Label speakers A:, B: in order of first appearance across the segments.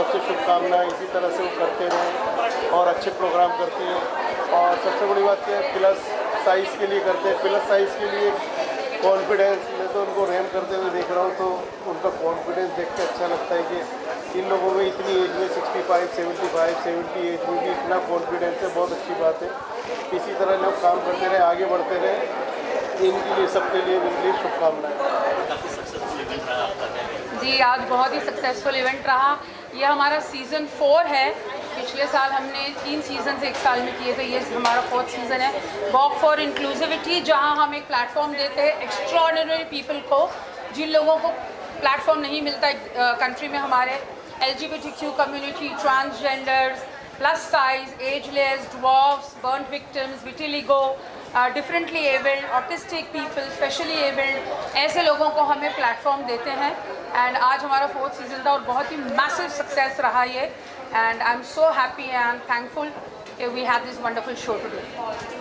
A: तरफ से शुभकामनाएं, इसी तरह से वो करते रहें और अच्छे प्रोग्राम करते हैं। और सबसे बड़ी बात क्या है, प्लस साइज़ के लिए करते हैं। प्लस साइज़ के लिए कॉन्फिडेंस, मैं तो उनको रैम करते हुए देख रहा हूँ तो उनका कॉन्फिडेंस देख के अच्छा लगता है कि इन लोगों में इतनी एज में 65, 75, 70 एज में भी इतना कॉन्फिडेंस है, बहुत अच्छी बात है। इसी तरह लोग काम करते रहे, आगे बढ़ते रहे, इनके लिए सबके लिए मेरे लिए शुभकामनाएं।
B: जी, आज बहुत ही सक्सेसफुल इवेंट रहा। ये हमारा सीज़न 4 है। पिछले साल हमने 3 सीज़न एक साल में किए थे, ये हमारा 4th सीज़न है। वॉक फॉर इंक्लूसिविटी, जहां हम एक प्लेटफॉर्म देते हैं एक्स्ट्रॉर्डिनरी पीपल को, जिन लोगों को प्लेटफॉर्म नहीं मिलता कंट्री में हमारे। LGBTQ community, transgenders, plus size, ageless, dwarfs, burn victims, vitiligo, differently abled, autistic people, specially abled, ऐसे लोगों को हमें प्लेटफॉर्म देते हैं। एंड आज हमारा 4th सीज़न था और बहुत ही मैसिव सक्सेस रहा ये। And I am so happy and thankful we have this wonderful show today.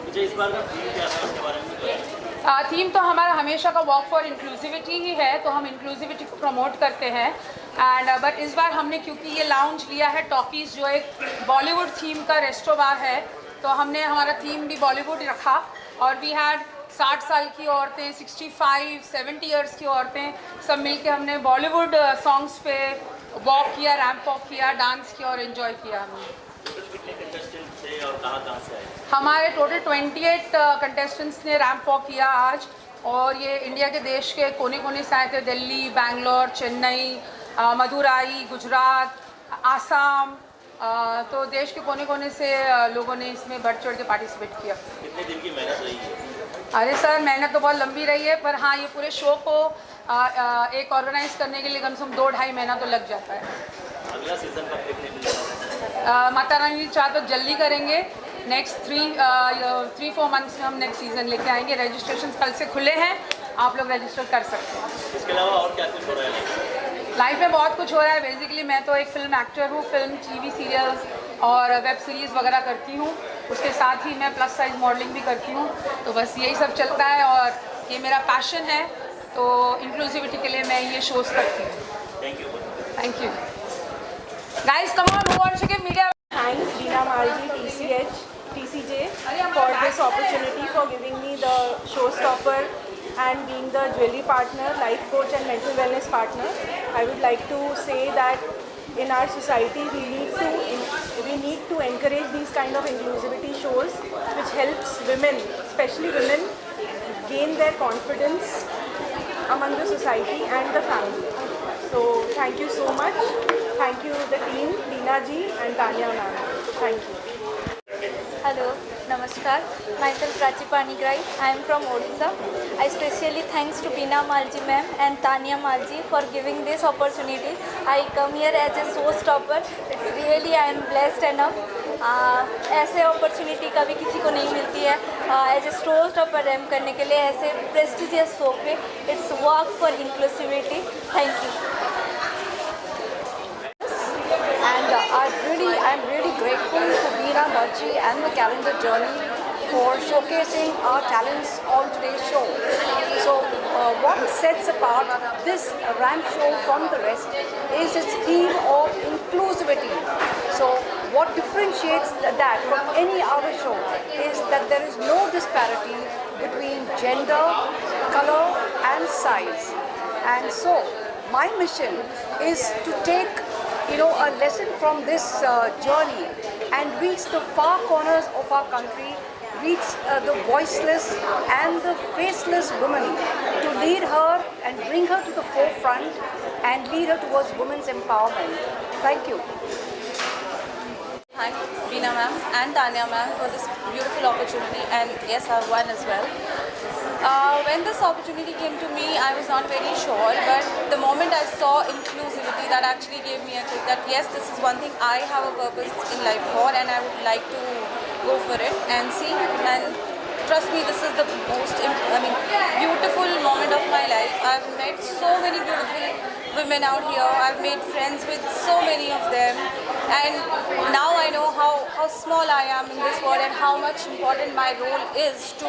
C: मुझे इस बार का थीम क्या था, उसके बारे में
B: थीम तो हमारा हमेशा का वॉक फॉर इंक्लूसिविटी ही है, तो हम इंक्लूसिविटी को प्रमोट करते हैं। एंड बट इस बार हमने, क्योंकि ये लाउंज लिया है टॉकीज़, जो एक बॉलीवुड थीम का रेस्टो बार है, तो हमने हमारा थीम भी बॉलीवुड रखा। और वी हैड 60 साल की औरतें, 65, 70 ईयर्स की औरतें, सब मिलके हमने बॉलीवुड सॉन्ग्स पे वॉक किया, रैंप वॉक किया, डांस किया और एंजॉय किया हमने।
C: कितने कंटेस्टेंट थे और कहाँ से आए?
B: हमारे टोटल 28 कंटेस्टेंट्स ने रैंप वॉक किया आज, और ये इंडिया के देश के कोने कोने से आए थे। दिल्ली, बैंगलोर, चेन्नई, मदुराई, गुजरात, आसाम, तो देश के कोने कोने से लोगों ने इसमें बढ़ चढ़ के पार्टिसिपेट किया।
C: कितने दिन की मेहनत रही है?
B: अरे सर, मेहनत तो बहुत लंबी रही है, पर हाँ, ये पूरे शो को एक ऑर्गेनाइज करने के लिए कम से कम 2-2.5 महीना तो लग जाता है।
C: अगला सीजन कब देखने मिलेगा?
B: माता रानी चाह तो जल्दी करेंगे। नेक्स्ट 3-4 मंथ्स में हम नेक्स्ट सीज़न लेके आएंगे। रजिस्ट्रेशन कल से खुले हैं, आप लोग रजिस्टर कर सकते हैं।
C: इसके अलावा और क्या कुछ हो रहा है
B: लाइफ में? बहुत कुछ हो रहा है। बेसिकली मैं तो एक फिल्म एक्टर हूँ, फिल्म, टीवी सीरियल्स और वेब सीरीज़ वगैरह करती हूँ। उसके साथ ही मैं प्लस साइज मॉडलिंग भी करती हूँ, तो बस यही सब चलता है और ये मेरा पैशन है, तो इंक्लूसिविटी के लिए मैं ये शोज़ करती हूँ। Thank you guys, come on, who wants to give media?
D: Thanks Veena Malji, TCJ for this opportunity, for giving me the showstopper and being the jewelry partner, life coach and mental wellness partner. I would like to say that in our society we need to encourage these kind of inclusivity shows which helps women, especially women, gain their confidence among the society and the family. So thank you so much. Thank you the team, Leena ji and Tanya ma'am. Thank you.
E: Hello, Namaskar. Myself Prachi Panigrai. I am from Odisha. I specially thanks to Veena Malji ma'am and Tanya Malji for giving this opportunity. I come here as a showstopper. It's really I am blessed enough. ऐसे opportunity कभी किसी को नहीं मिलती है as a showstopper RAM करने के लिए ऐसे प्रेस्टिजियस शो पे। It's work for inclusivity. Thank you.
F: I'm really grateful to Veena Malji and the Calendar Journey for showcasing our talents on today's show. So what sets apart this ramp show from the rest is its theme of inclusivity. So what differentiates that from any other show is that there is no disparity between gender, color and size. And so my mission is to take a lesson from this journey and reach the far corners of our country, reach the voiceless and the faceless woman, to lead her and bring her to the forefront and lead her towards women's empowerment. Thank you.
E: Thank Veena ma'am and Tanya ma'am for this beautiful opportunity, and yes, I won as well. When this opportunity came to me, I was not very sure, but the moment I saw inclusivity, that actually gave me a click that yes, this is one thing I have a purpose in life for, and I would like to go for it and see. And trust me, this is the most beautiful moment of my life. I've met so many beautiful women out here. I've made friends with so many of them, and now I know how small I am in this world and how much important my role is to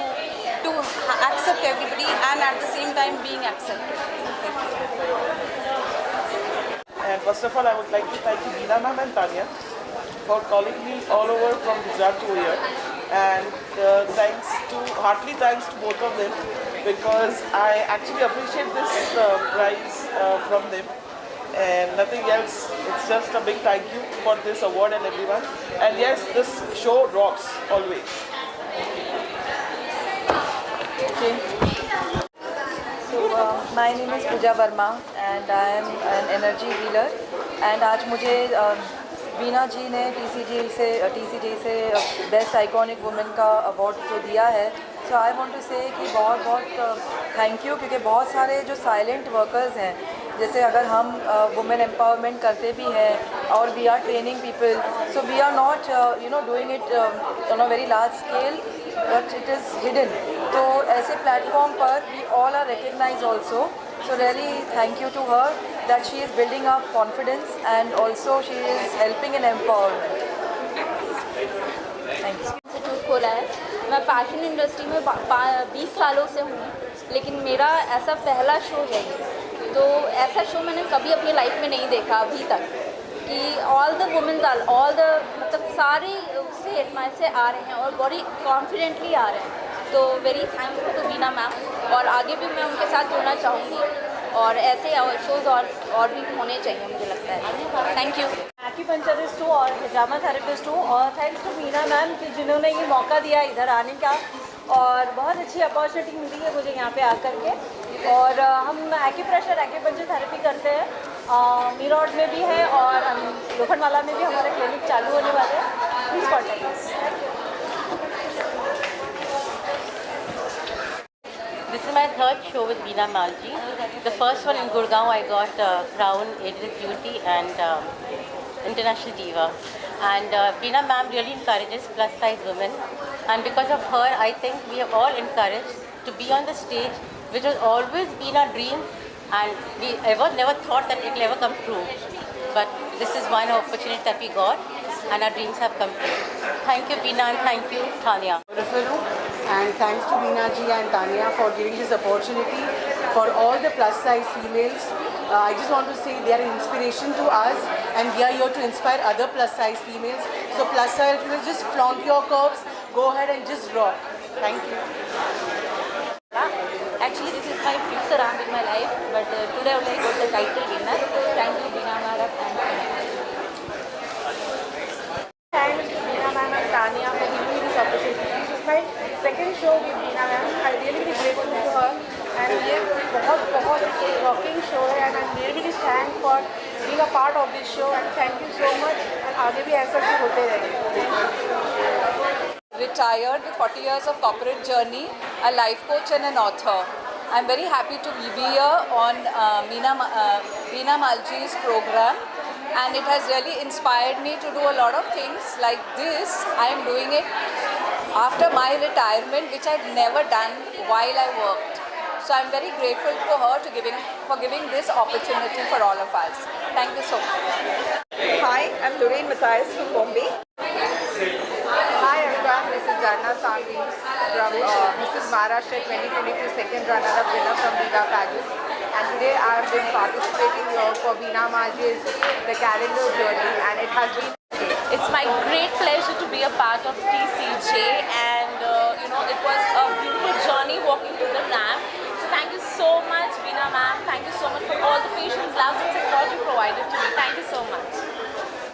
E: accept everybody and at the same time being accepted.
G: And first of all, I would like to thank Veena ma'am and Tanya for calling me all over from Gujarat to here. And heartily thanks to both of them, because I actually appreciate this prize from them. And nothing else, it's just a big thank you for this award and everyone. And yes, this show rocks always.
H: So my name is Pooja Verma and I am an energy healer. And आज मुझे वीना जी ने TCJ से best iconic women का award जो दिया है, सो I want to से कि बहुत बहुत थैंक यू, क्योंकि बहुत सारे जो साइलेंट वर्कर्स हैं, जैसे अगर हम वुमेन एम्पावरमेंट करते भी हैं और we are training people, so we are not doing it on a very large scale, but it is hidden. तो ऐसे प्लेटफॉर्म पर we all are recognise also. So really thank you to her that she is building up confidence and also she is helping in empowerment. Thank you.
I: Institute खोला है. मैं fashion industry में 20 सालों से हूँ, लेकिन मेरा ऐसा पहला शो है ये. तो ऐसा शो मैंने कभी अपनी लाइफ में नहीं देखा अभी तक, कि ऑल द वुमेन्स मतलब सारे उससे एडमायर से आ रहे हैं और बड़ी कॉन्फिडेंटली आ रहे हैं. तो very thankful to Veena ma'am, और आगे भी मैं उनके साथ जुड़ना चाहूँगी और ऐसे शोज़ और भी होने चाहिए, मुझे लगता है. Thank you.
J: एक्यूपंक्चरिस्ट हूँ और हिजामा थेरेपिस्ट हूँ, और थैंक्स टू वीना मैम कि जिन्होंने ये मौका दिया इधर आने का, और बहुत अच्छी अपॉर्चुनिटी मिली है मुझे यहाँ पे आकर के. और हम एक्यूप्रेशर एक्यूपंक्चर थेरेपी करते हैं, मीरठ में भी है और लोखंडवाला में भी हमारे क्लिनिक चालू होने वाले हैं. Please contact us. Thank you.
K: This is my third show with Veena Malji. The first one in Gurgaon, I got Crown, Aided Beauty and International Diva. And Veena ma'am really encourages plus size women. And because of her, I think we are all encouraged to be on the stage, which has always been our dream. And we never thought that it will ever come true. But this is one opportunity that we got, and our dreams have come true. Thank you, Veena, and thank you, Tanya.
L: And thanks to Veena ji and Tanya for giving this opportunity for all the plus size females. I just want to say they are an inspiration to us, and we are here to inspire other plus size females. So plus size females, just flaunt your curves, go ahead and just rock. Thank you.
I: Actually, this is my 5th round in my life, but today I got the title winner. Thank you, Veena Madam.
D: Thanks to Veena ma'am and Tanya for giving me this opportunity. This is my second show with Veena ma'am. I really grateful to her, and ये बहुत rocking show है, and I'm really thankful for being a part of this show, and thank you so much. and आगे भी ऐसा ही होते रहेगा.
H: Retired with 40 years of corporate journey, a life coach and an author. I'm very happy to be here on Veena Malji's program, and it has really inspired me to do a lot of things like this. I am doing it after my retirement, which I've never done while I worked. So I'm very grateful to her for giving this opportunity for all of us. Thank you so much.
M: Hi, I'm Lorraine Matthias from Bombay. Hi everyone, this is Janna Sanghi from Mrs. Maharashtra 2022 second runner-up winner from Viva Pageant. And today I have been participating here for Veena Malji's The Calendar Journey, and it has been...
E: It's my great pleasure to be a part of TCJ, and it was a beautiful journey walking through the ramp. So thank you so much, Veena ma'am. Thank you so much for all the patience, love, and